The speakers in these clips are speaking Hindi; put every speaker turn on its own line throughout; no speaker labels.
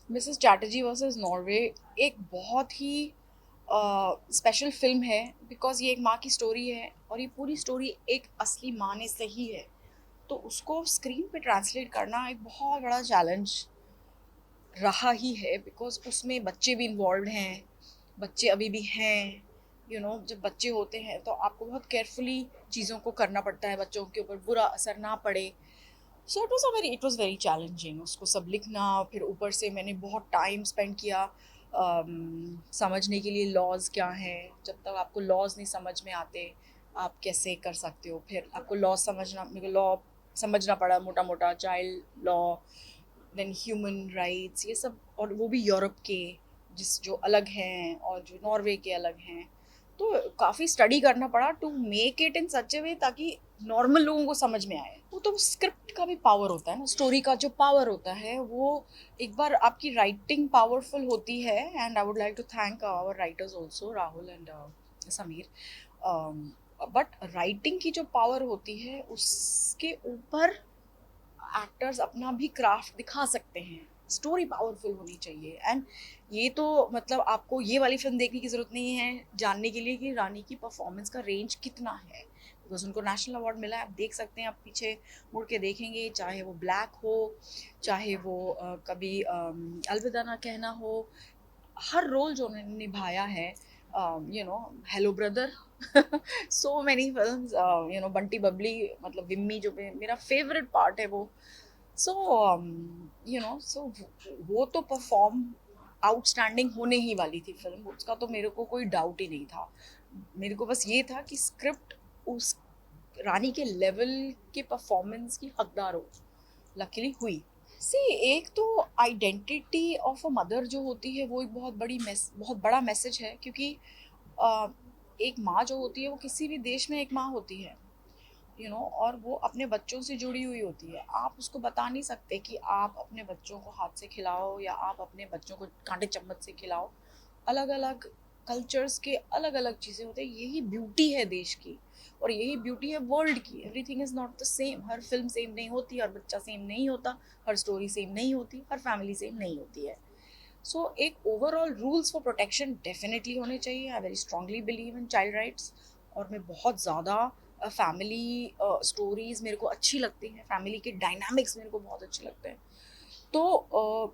मिसेस चैटर्जी वर्सेस नॉर्वे एक बहुत ही स्पेशल फिल्म है, बिकॉज ये एक माँ की स्टोरी है और ये पूरी स्टोरी एक असली माँ ने सही है। तो उसको स्क्रीन पे ट्रांसलेट करना एक बहुत बड़ा चैलेंज रहा ही है, बिकॉज उसमें बच्चे भी इन्वॉल्व हैं, बच्चे अभी भी हैं। जब बच्चे होते हैं तो आपको बहुत केयरफुली चीज़ों को करना पड़ता है, बच्चों के ऊपर बुरा असर ना पड़े। So it was very challenging उसको सब लिखना। फिर ऊपर से मैंने बहुत टाइम स्पेंड किया समझने के लिए लॉज क्या हैं। जब तक आपको लॉज नहीं समझ में आते आप कैसे कर सकते हो। फिर आपको लॉ समझना, मेरे को लॉ समझना पड़ा, मोटा मोटा child law, then human rights, ये सब, और वो भी यूरोप के जो अलग हैं और जो नॉर्वे के अलग हैं। तो काफ़ी स्टडी करना पड़ा टू मेक इट इन सच ए वे ताकि नॉर्मल लोगों को समझ में आए। वो तो स्क्रिप्ट का भी पावर होता है ना, स्टोरी का जो पावर होता है वो, एक बार आपकी राइटिंग पावरफुल होती है। And I would like to thank our writers also, Rahul and Sameer. But writing की जो पावर होती है उसके ऊपर एक्टर्स अपना भी क्राफ्ट दिखा सकते हैं। स्टोरी पावरफुल होनी चाहिए। एंड ये तो मतलब आपको ये वाली फिल्म देखने की ज़रूरत नहीं है जानने के लिए कि रानी की परफॉर्मेंस का रेंज कितना है, बिकॉज उनको नेशनल अवार्ड मिला है। आप देख सकते हैं, आप पीछे मुड़ के देखेंगे, चाहे वो ब्लैक हो, चाहे वो कभी अलविदा ना कहना हो, हर रोल जो उन्होंने निभाया है, hello brother, so many films, Bunty Babli, मतलब विम्मी जो मेरा फेवरेट पार्ट है वो। सो सो वो तो परफॉर्म आउटस्टैंडिंग होने ही वाली थी फिल्म, उसका तो मेरे को कोई डाउट ही नहीं था। मेरे को बस ये था कि स्क्रिप्ट उस रानी के लेवल के परफॉर्मेंस की हकदार हो। लकीली हुई। सी, एक तो आइडेंटिटी ऑफ अ मदर जो होती है वो एक बहुत बड़ा मैसेज है, क्योंकि अ, एक माँ जो होती है वो किसी भी देश में एक माँ होती है, और वो अपने बच्चों से जुड़ी हुई होती है। आप उसको बता नहीं सकते कि आप अपने बच्चों को हाथ से खिलाओ या आप अपने बच्चों को कांटे चम्मच से खिलाओ। अलग अलग कल्चर्स के अलग अलग चीज़ें होती है, यही ब्यूटी है देश की और यही ब्यूटी है वर्ल्ड की। Everything is not the same, her film same नहीं होती, हर बच्चा सेम नहीं होता, हर स्टोरी सेम नहीं होती, हर फैमिली सेम नहीं होती है। सो एक overall rules for protection definitely होने चाहिए। I very strongly believe in child rights. और मैं बहुत ज़्यादा फैमिली स्टोरीज मेरे को अच्छी लगती हैं, फैमिली के डायनामिक्स मेरे को बहुत अच्छे लगते हैं। तो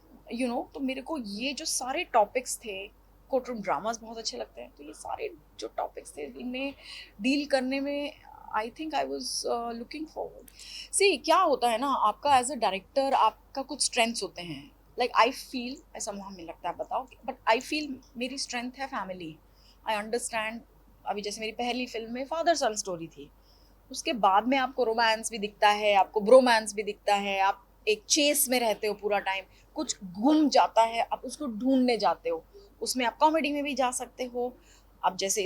तो मेरे को ये जो सारे टॉपिक्स थे, कोर्ट रूम ड्रामास बहुत अच्छे लगते हैं, तो ये सारे जो टॉपिक्स थे इनमें डील करने में I think I was looking forward. See, क्या होता है ना, आपका एज अ डायरेक्टर आपका कुछ स्ट्रेंथ्स होते हैं। लाइक आई फील, ऐसा हमें लगता है, बताओ, बट आई फील मेरी स्ट्रेंथ है फैमिली। I understand. अभी जैसे मेरी पहली फिल्म में फादर सन स्टोरी थी, उसके बाद में आपको रोमांस भी दिखता है, आपको ब्रोमांस भी दिखता है, आप एक चेस में रहते हो पूरा टाइम, कुछ गुम जाता है आप उसको ढूंढने जाते हो। उसमें आप कॉमेडी में भी जा सकते हो। अब जैसे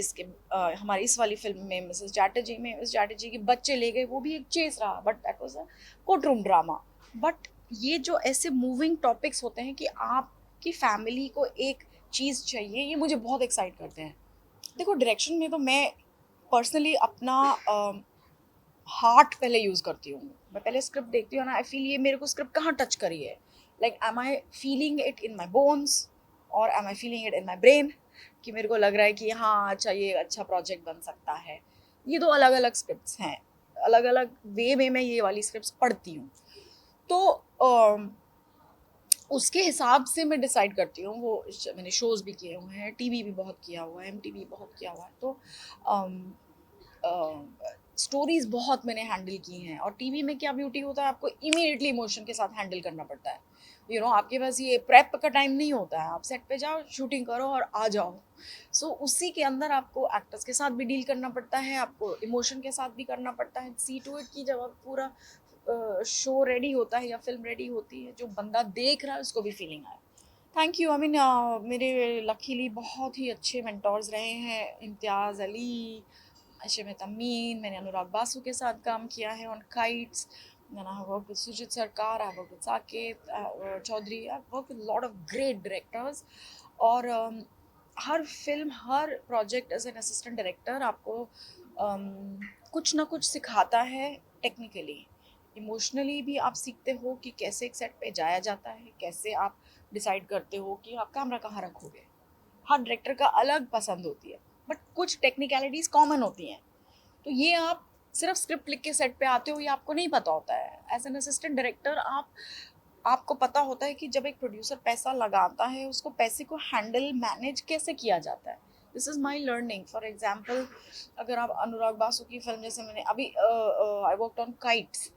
हमारी इस वाली फिल्म में मिसेस चैटर्जी के बच्चे ले गए, वो भी एक चेस रहा, but that was a court room drama. But ये जो ऐसे मूविंग टॉपिक्स होते हैं कि आपकी फैमिली को एक चीज़ चाहिए, ये मुझे बहुत एक्साइट करते हैं। देखो, डायरेक्शन में तो मैं पर्सनली अपना हार्ट पहले यूज़ करती हूँ। मैं पहले स्क्रिप्ट देखती हूँ ना, आई फील ये मेरे को स्क्रिप्ट कहाँ टच करी है। Like am I feeling it in my bones और am I feeling it in my brain, कि मेरे को लग रहा है कि हाँ अच्छा, ये अच्छा प्रोजेक्ट बन सकता है। ये दो अलग अलग स्क्रिप्ट्स हैं, अलग अलग वे में मैं ये वाली स्क्रिप्ट्स पढ़ती हूँ। तो उसके हिसाब से मैं डिसाइड करती हूँ। मैंने शोज़ भी किए हुए हैं, टीवी भी बहुत किया हुआ है, एमटीवी बहुत किया हुआ है। तो स्टोरीज बहुत मैंने हैंडल की हैं। और टीवी में क्या ब्यूटी होता है, आपको इमीडिएटली इमोशन के साथ हैंडल करना पड़ता है। आपके पास ये प्रेप का टाइम नहीं होता है, आप सेट पे जाओ, शूटिंग करो और आ जाओ। सो उसी के अंदर आपको एक्टर्स के साथ भी डील करना पड़ता है, आपको इमोशन के साथ भी करना पड़ता है। सी टू इट की जब आप पूरा शो रेडी होता है या फिल्म रेडी होती है, जो बंदा देख रहा है उसको भी फीलिंग आए। Thank you. आई मीन मेरे लकीली बहुत ही अच्छे मेंटोर्स रहे हैं, इम्तियाज़ अली, अशमित अमीन, मैंने अनुराग बासु के साथ काम किया है on kites, then I have worked with Sujit Sarkar, I have worked with Saket Chaudhary, I have worked with a lot of great directors। और हर फिल्म, हर project as an assistant director आपको कुछ ना कुछ सिखाता है। टेक्निकली, इमोशनली भी आप सीखते हो कि कैसे एक सेट पे जाया जाता है, कैसे आप डिसाइड करते हो कि आप कैमरा कहाँ रखोगे। हर डायरेक्टर का अलग पसंद होती है, बट कुछ टेक्निकलिटीज़ कॉमन होती हैं। तो ये आप सिर्फ स्क्रिप्ट लिख के सेट पे आते हो, ये आपको नहीं पता होता है। एज एन असिस्टेंट डायरेक्टर आपको पता होता है कि जब एक प्रोड्यूसर पैसा लगाता है, उसको पैसे को हैंडल मैनेज कैसे किया जाता है। This is my learning. For example, अगर आप अनुराग बासु की फिल्म, जैसे मैंने अभी आई वर्कड ऑन काइट्स,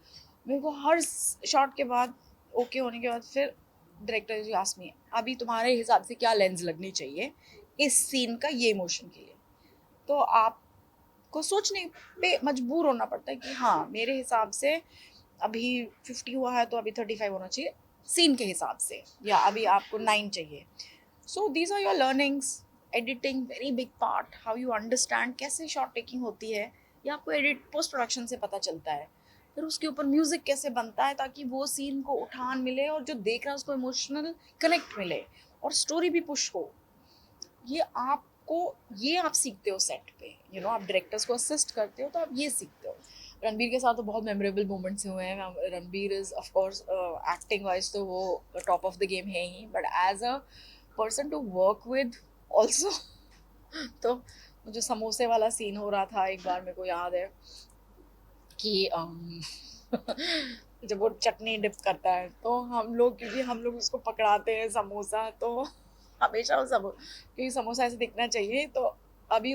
मेरे को हर शॉट के बाद ओके होने के बाद फिर डायरेक्टर जी आस्क मी, अभी तुम्हारे हिसाब से क्या लेंस लगनी चाहिए इस सीन का, ये इमोशन के लिए। तो आपको सोचने पे मजबूर होना पड़ता है कि हाँ, मेरे हिसाब से अभी 50 हुआ है तो अभी 35 होना चाहिए सीन के हिसाब से, या अभी आपको 9 चाहिए। So these are your learnings. Editing very big part, how you understand कैसे शॉट टेकिंग होती है, या आपको एडिट पोस्ट प्रोडक्शन से पता चलता है। फिर उसके ऊपर म्यूजिक कैसे बनता है ताकि वो सीन को उठान मिले और जो देख रहा है उसको इमोशनल कनेक्ट मिले और स्टोरी भी पुश हो। ये आप सीखते हो सेट पे। आप डायरेक्टर्स को असिस्ट करते हो तो आप ये सीखते हो। रणबीर के साथ तो बहुत मेमोरेबल मोमेंट्स हुए हैं। Ranbir is of course acting wise तो वो टॉप ऑफ द गेम है ही, but as a person to work with also तो जो समोसे वाला सीन हो रहा था एक बार, मेरे को याद है कि जब वो चटनी डिप करता है तो हम लोग, क्योंकि हम लोग उसको पकड़ाते हैं समोसा, तो हमेशा वो क्योंकि समोसा ऐसे दिखना चाहिए, तो अभी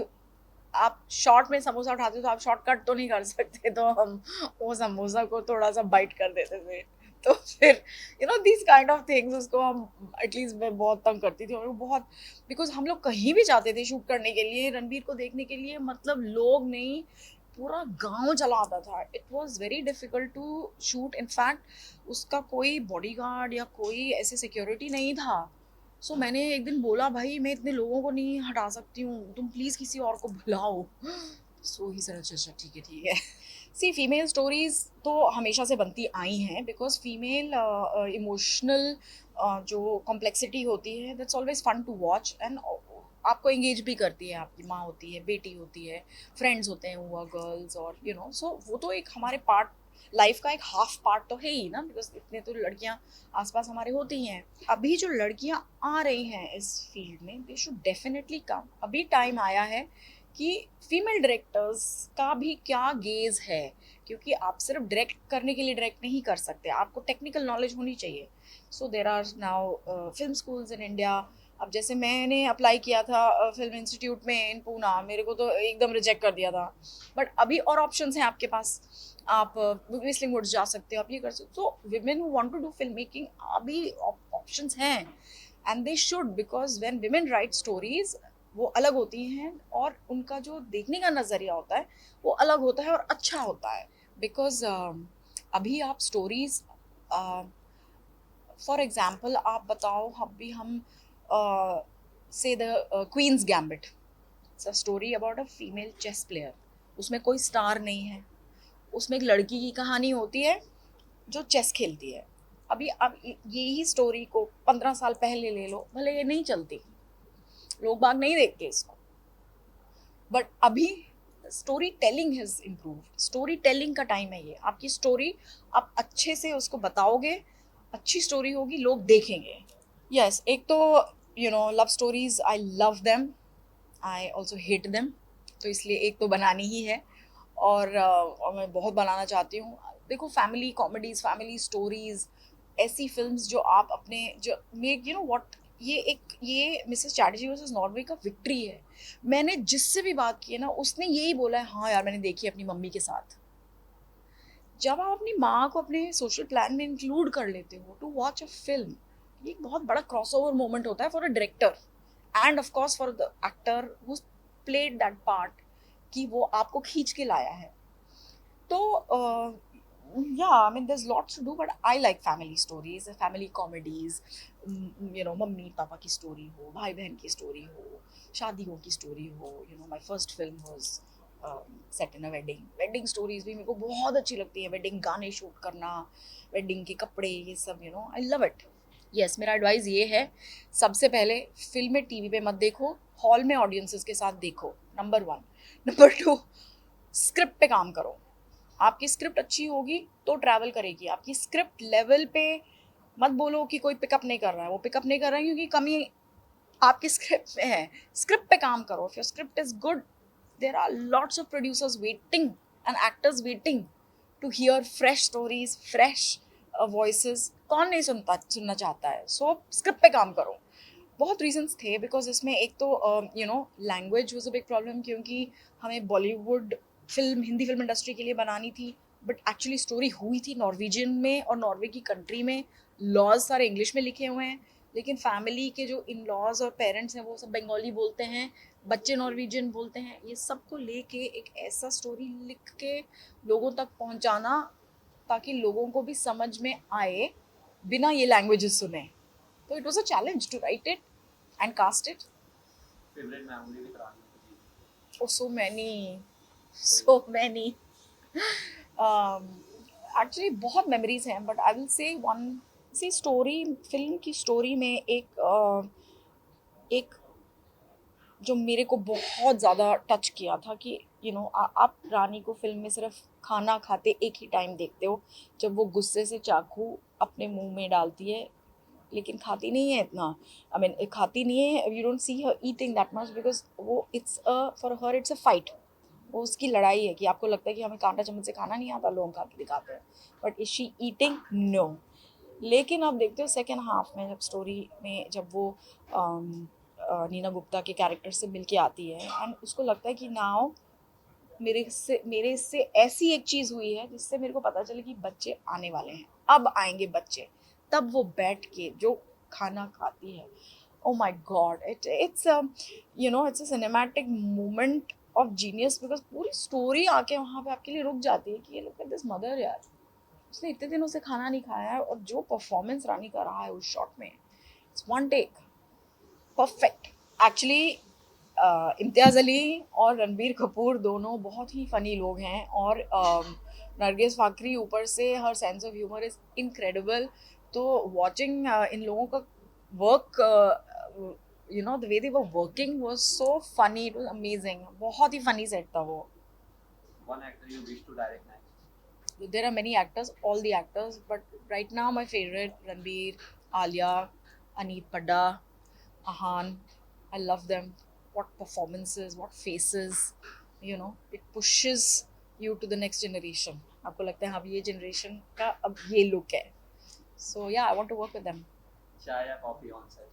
आप शॉर्ट में समोसा उठाते हो तो आप शॉर्ट कट तो नहीं कर सकते, तो हम वो समोसा को थोड़ा सा बाइट कर देते थे। तो फिर दिस काइंड ऑफ थिंग्स उसको हम, एटलीस्ट मैं बहुत तंग करती थी और वो बहुत, बिकॉज हम लोग कहीं भी जाते थे शूट करने के लिए रणबीर को देखने के लिए, मतलब लोग नहीं, पूरा गांव चला आता था। It was very difficult to shoot. In fact उसका कोई बॉडीगार्ड या कोई ऐसे सिक्योरिटी नहीं था। सो मैंने एक दिन बोला, भाई मैं इतने लोगों को नहीं हटा सकती हूँ, तुम प्लीज़ किसी और को बुलाओ। सो ही सर, अच्छा ठीक है ठीक है। सी, फीमेल स्टोरीज तो हमेशा से बनती आई हैं, बिकॉज फीमेल इमोशनल जो कॉम्प्लेक्सिटी होती है, that's always fun to watch, and आपको एंगेज भी करती है। आपकी माँ होती है, बेटी होती है, फ्रेंड्स होते हैं हुआ गर्ल्स, और सो वो तो एक हमारे पार्ट, लाइफ का एक हाफ पार्ट तो है ही ना, बिकॉज इतने तो लड़कियां आसपास हमारे होती ही हैं। अभी जो लड़कियां आ रही हैं इस फील्ड में, दे शुड डेफिनेटली कम। अभी टाइम आया है कि फीमेल डायरेक्टर्स का भी क्या गेज है, क्योंकि आप सिर्फ डायरेक्ट करने के लिए डायरेक्ट नहीं कर सकते, आपको टेक्निकल नॉलेज होनी चाहिए। So there are now film schools in India. अब जैसे मैंने अप्लाई किया था फिल्म इंस्टीट्यूट में इन पूना, मेरे को तो एकदम रिजेक्ट कर दिया था, बट अभी और ऑप्शंस हैं आपके पास। आप विस्लिंग वुड्स जा सकते हो, आप ये कर सकते हो। तो women who want to do film making, अभी ऑप्शंस हैं, and they should, because when women write stories, वो अलग होती हैं और उनका जो देखने का नज़रिया होता है वो अलग होता है और अच्छा होता है। बिकॉज अभी आप स्टोरीज, फॉर एग्जाम्पल आप बताओ, हम से the Queen's Gambit, it's a story about a female chess player. उसमें कोई स्टार नहीं है, उसमें एक लड़की की कहानी होती है जो चेस खेलती है। अभी अब यही स्टोरी को 15 साल पहले ले लो, भले ये नहीं चलती, लोग बाग नहीं देखते इसको, बट अभी story telling has improved. Story telling का टाइम है ये। आपकी स्टोरी आप अच्छे से उसको बताओगे, अच्छी स्टोरी होगी, लोग देखेंगे। यस, एक तो love stories, I love them, I also hate them, तो इसलिए एक तो बनानी ही है, और मैं बहुत बनाना चाहती हूँ। देखो, फैमिली कॉमेडीज, फैमिली स्टोरीज, ऐसी फिल्म्स जो आप अपने, जो मेक व्हाट, ये मिसेस चैटर्जी वर्सेस नॉर्वे का विक्ट्री है। मैंने जिससे भी बात की है ना, उसने यही बोला है, हाँ यार मैंने देखी अपनी मम्मी के साथ। जब आप अपनी माँ को अपने सोशल प्लान में इंक्लूड कर लेते हो टू वॉच अ फिल्म, ये एक बहुत बड़ा क्रॉसओवर मोमेंट होता है for a director, end of course for the actor who played that part, कि वो आपको खींच के लाया है। तो yeah, I mean there's lots to do, but I like family stories, family comedies, mummy papa की स्टोरी हो, भाई बहन की स्टोरी हो, शादियों की स्टोरी हो। My first film was set in a wedding stories भी मेरे को बहुत अच्छी लगती है। वेडिंग गाने शूट करना, वेडिंग के कपड़े, ये सब आई लव इट। यस, मेरा एडवाइस ये है, सबसे पहले फिल्में टीवी पे मत देखो, हॉल में ऑडियंसेस के साथ देखो, नंबर 1। नंबर 2, स्क्रिप्ट पे काम करो। आपकी स्क्रिप्ट अच्छी होगी तो ट्रैवल करेगी। आपकी स्क्रिप्ट लेवल पे मत बोलो कि कोई पिकअप नहीं कर रहा है, वो पिकअप नहीं कर रहा है क्योंकि कमी आपके स्क्रिप्ट में है। स्क्रिप्ट पे काम करो। If your script is good, there are lots of producers waiting and actors waiting to hear fresh stories, fresh voices. कौन नहीं सुनना चाहता है? सो स्क्रिप्ट पे काम करो। बहुत रीजंस थे, बिकॉज इसमें एक तो language was a big problem, क्योंकि हमें Bollywood film, Hindi film industry के लिए बनानी थी, बट एक्चुअली स्टोरी हुई थी नॉर्वेजियन में, और नॉर्वे की कंट्री में लॉज सारे इंग्लिश में लिखे हुए हैं, लेकिन फैमिली के जो इन लॉज और पेरेंट्स हैं वो सब बंगाली बोलते हैं, बच्चे नॉर्वेजियन बोलते हैं। ये सबको लेके एक ऐसा स्टोरी लिख के लोगों तक पहुंचाना ताकि लोगों को भी समझ में आए बिना ये लैंग्वेजेस सुने। तो it was a challenge to write it and cast it.
Favorite memory with Rani Kutty?
Oh, so many, so many. um, Actually बहुत memories हैं, but I will say one. See, story, film की स्टोरी में एक जो मेरे को बहुत ज़्यादा टच किया था कि आप रानी को फिल्म में सिर्फ खाना खाते एक ही टाइम देखते हो, जब वो गुस्से से चाकू अपने मुंह में डालती है, लेकिन खाती नहीं है इतना। आई मीन खाती नहीं है, you don't see her eating that much, because वो it's a for her it's a fight. वो उसकी लड़ाई है कि आपको लगता है कि हमें कांटा चम्मच से खाना नहीं आता, लोग खा के दिखाते हैं, but is she eating? No. लेकिन आप देखते हो सेकेंड हाफ में, जब स्टोरी में जब वो नीना गुप्ता के कैरेक्टर से मिलके आती है, एंड उसको लगता है कि नाउ मेरे से ऐसी एक चीज हुई है जिससे मेरे को पता चले कि बच्चे आने वाले हैं, अब आएंगे बच्चे। तब वो बैठ के जो खाना खाती है, oh my God, it's it's a cinematic moment of genius, because पूरी स्टोरी आके वहां पे आपके लिए रुक जाती है कि ये लुक एट दिस मदर यार, उसने इतने दिनों से खाना नहीं खाया है, और जो परफॉर्मेंस रानी का रहा है उस शॉट में, it's one take perfect. Actually Imtiaz Ali और रणबीर कपूर दोनों बहुत ही फ़नी लोग हैं, और नरगिस फाकरी ऊपर से her sense of humour is incredible. तो वॉचिंग इन लोगों का work, the way they were working was so funny, it was amazing. बहुत ही फनी सेट था वो।
One actor you wish to direct next?
There are many actors, all the actors, but right now my favorite Ranbir, Alia, Aneet Padda, Ahan. I love them. What performances, what faces, it pushes you to the next generation. आपको लगता है हाँ ये generation का अब ये look है. So yeah, I want to work with them.
Chai या coffee on set?